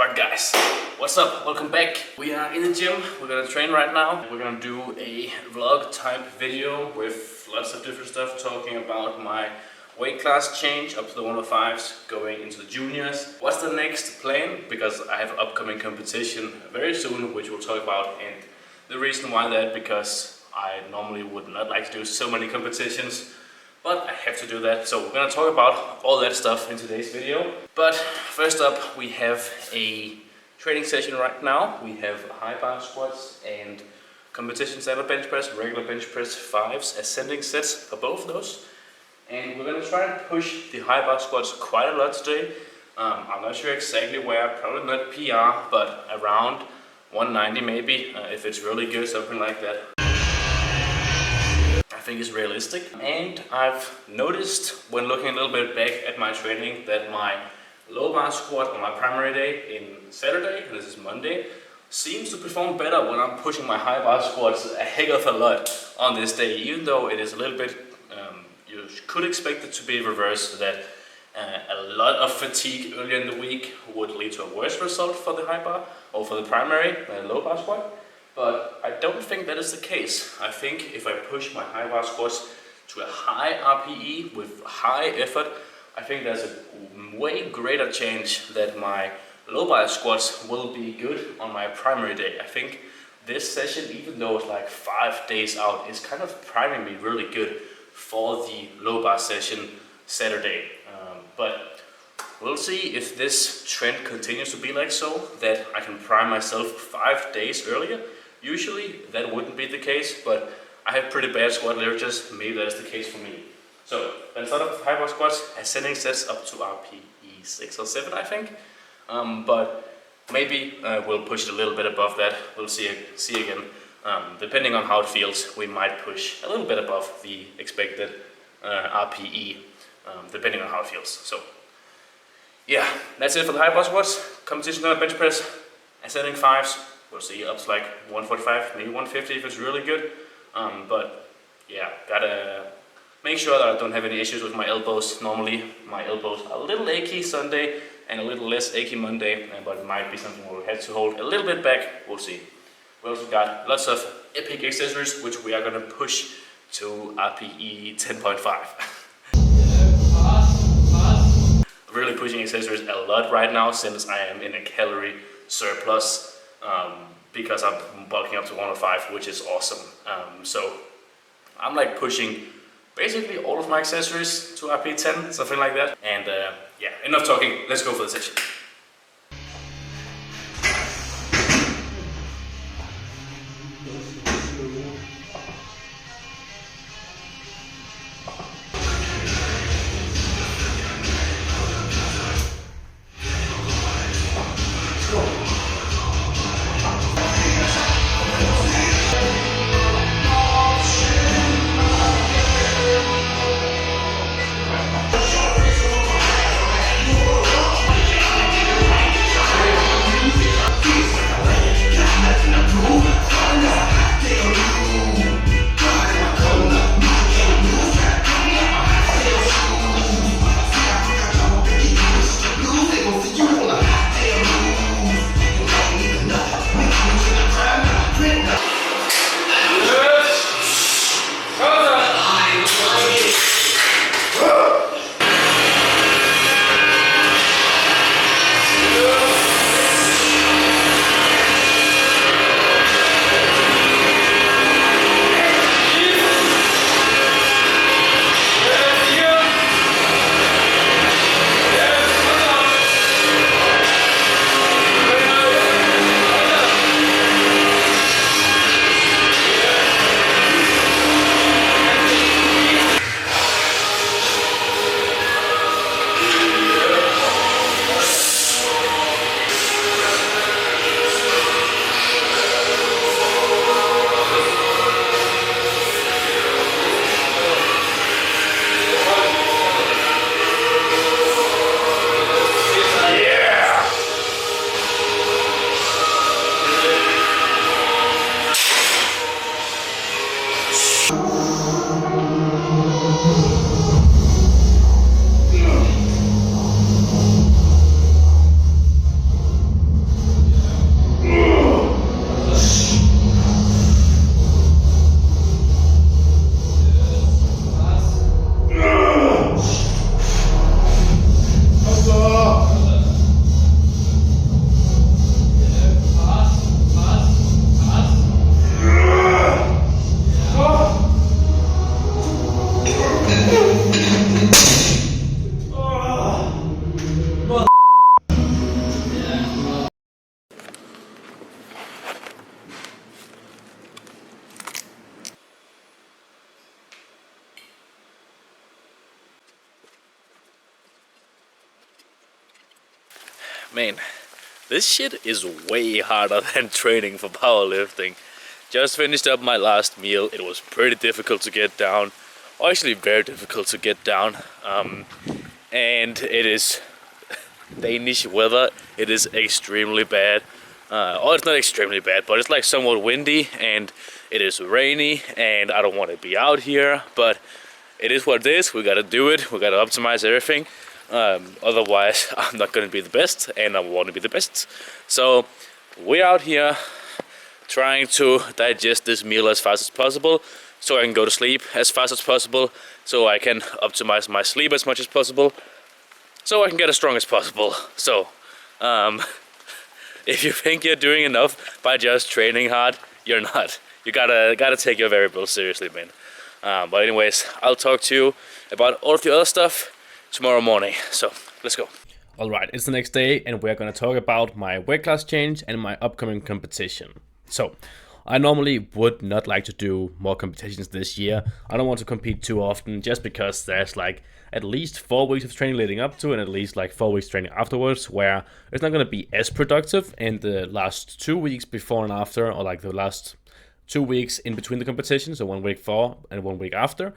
Alright guys, what's up? Welcome back. We are in the gym, we're gonna train right now. We're gonna do a vlog type video with lots of different stuff, talking about my weight class change up to the 105s, going into the juniors. What's the next plan? Because I have an upcoming competition very soon, which we'll talk about. And the reason why that, because I normally would not like to do so many competitions, but I have to do that. So we're gonna talk about all that stuff in today's video. But first up, we have a training session right now. We have high bar squats and competition standard bench press, regular bench press 5s, ascending sets for both of those. And we're gonna try and push the high bar squats quite a lot today. I'm not sure exactly where, probably not PR, but around 190 maybe, if it's really good, something like that. I think is realistic. And I've noticed when looking a little bit back at my training that my low bar squat on my primary day in Saturday, and this is Monday, seems to perform better when I'm pushing my high bar squats a heck of a lot on this day, even though it is a little bit, you could expect it to be reversed, that a lot of fatigue earlier in the week would lead to a worse result for the high bar or for the primary low bar squat. But I don't think that is the case. I think if I push my high bar squats to a high RPE with high effort, I think there's a way greater chance that my low bar squats will be good on my primary day. I think this session, even though it's like 5 days out, is kind of priming me really good for the low bar session Saturday. But we'll see if this trend continues to be like so, that I can prime myself 5 days earlier. Usually that wouldn't be the case, but I have pretty bad squat leverages, maybe that's the case for me. So let's start off with high bar squats, ascending sets up to RPE 6 or 7 I think. But maybe we'll push it a little bit above that, we'll see again. Depending on how it feels, we might push a little bit above the expected RPE, depending on how it feels. So yeah, that's it for the high bar squats. Competition on bench press, ascending 5s. We'll see up to like 145, maybe 150 if it's really good. But yeah, gotta make sure that I don't have any issues with my elbows. Normally my elbows are a little achy Sunday and a little less achy Monday, but it might be something we'll have to hold a little bit back. We'll see. We also got lots of epic accessories, which we are gonna push to RPE 10.5. Really pushing accessories a lot right now since I am in a calorie surplus. Because I'm bulking up to 105, which is awesome. So I'm like pushing basically all of my accessories to RP 10, something like that. And yeah, enough talking, let's go for the session. Man, this shit is way harder than training for powerlifting. Just finished up my last meal. It was pretty difficult to get down. Actually very difficult to get down. And it is Danish weather. It is extremely bad. Or it's not extremely bad, but it's like somewhat windy and it is rainy and I don't want to be out here, but it is what it is. We gotta do it. We gotta optimize everything. Otherwise, I'm not gonna be the best and I want to be the best. So we're out here trying to digest this meal as fast as possible so I can go to sleep as fast as possible, so I can optimize my sleep as much as possible, so I can get as strong as possible. So, if you think you're doing enough by just training hard, you're not. You gotta take your variables seriously, man. But anyways, I'll talk to you about all of the other stuff tomorrow morning. So, let's go. Alright, it's the next day and we're gonna talk about my weight class change and my upcoming competition. So, I normally would not like to do more competitions this year. I don't want to compete too often just because there's like at least 4 weeks of training leading up to and at least like 4 weeks training afterwards where it's not going to be as productive, and the last 2 weeks before and after, or like the last 2 weeks in between the competition, so 1 week before and 1 week after,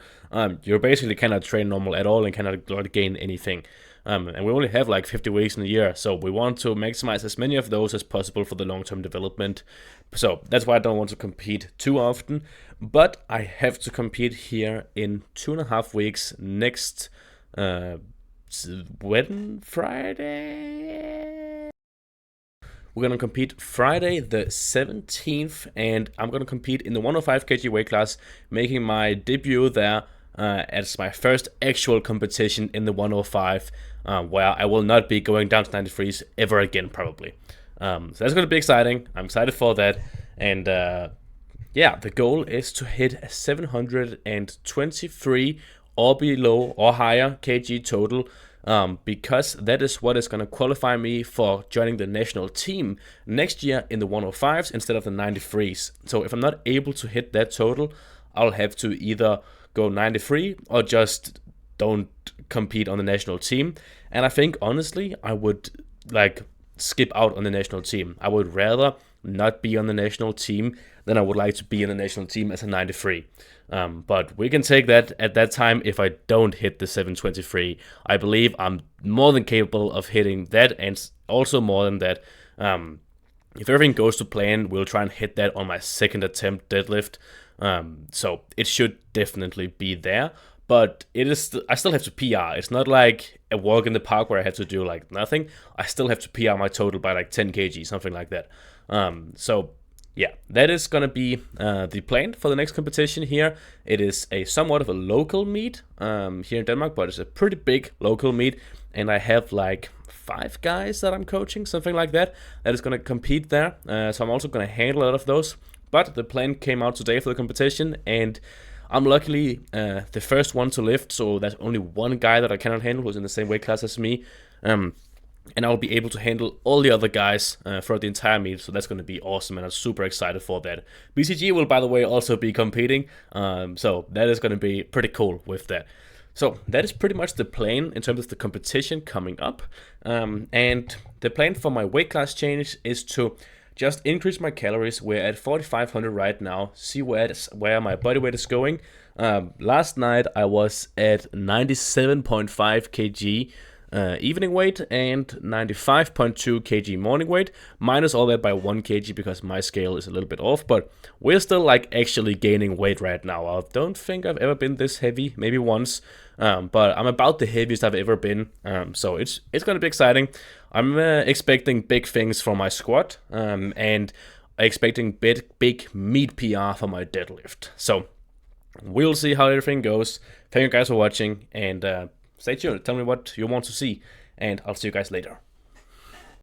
you basically cannot train normal at all and cannot gain anything. And we only have like 50 weeks in a year, so we want to maximize as many of those as possible for the long-term development. So that's why I don't want to compete too often, but I have to compete here in 2.5 weeks next Friday. We're gonna compete Friday the 17th, and I'm gonna compete in the 105 kg weight class, making my debut there as my first actual competition in the 105, where I will not be going down to 93s ever again, probably. So that's gonna be exciting. I'm excited for that, and yeah, the goal is to hit a 723 or below or higher kg total, because that is what is going to qualify me for joining the national team next year in the 105s instead of the 93s. So if I'm not able to hit that total, I'll have to either go 93 or just don't compete on the national team. And I think honestly I would like skip out on the national team. I would rather not be on the national team than I would like to be in the national team as a 93. But we can take that at that time if I don't hit the 723. I believe I'm more than capable of hitting that, and also more than that. If everything goes to plan, we'll try and hit that on my second attempt deadlift. So it should definitely be there. But it is I still have to PR. It's not like a walk in the park where I had to do like nothing. I still have to PR my total by like 10 kg, something like that. So yeah, that is gonna be the plan for the next competition here. It is a somewhat of a local meet here in Denmark, but it's a pretty big local meet, and I have like 5 guys that I'm coaching, something like that, that is gonna compete there. So I'm also gonna handle a lot of those. But the plan came out today for the competition, and I'm luckily the first one to lift, so there's only one guy that I cannot handle who's in the same weight class as me. And I'll be able to handle all the other guys throughout the entire meet, so that's going to be awesome, and I'm super excited for that. BCG will, by the way, also be competing, so that is going to be pretty cool with that. So that is pretty much the plan in terms of the competition coming up. And the plan for my weight class change is to just increase my calories. We're at 4,500 right now. See where my body weight is going. Last night I was at 97.5 kg evening weight and 95.2 kg morning weight, minus all that by 1 kg because my scale is a little bit off, but we're still like actually gaining weight right now. I don't think I've ever been this heavy, maybe once, but I'm about the heaviest I've ever been, so it's gonna be exciting. I'm expecting big things for my squat, and expecting big meat PR for my deadlift. So we'll see how everything goes. Thank you guys for watching, and stay tuned. Tell me what you want to see, and I'll see you guys later.